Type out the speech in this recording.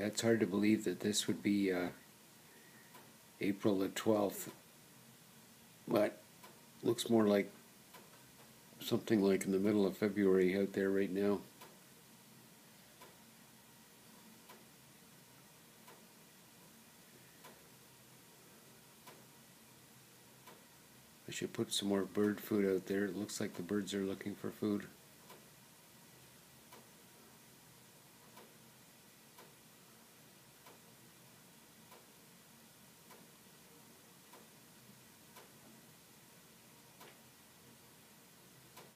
Yeah, it's hard to believe that this would be April the 12th, but looks more like something like in the middle of February out there right now. I should put some more bird food out there. It looks like the birds are looking for food.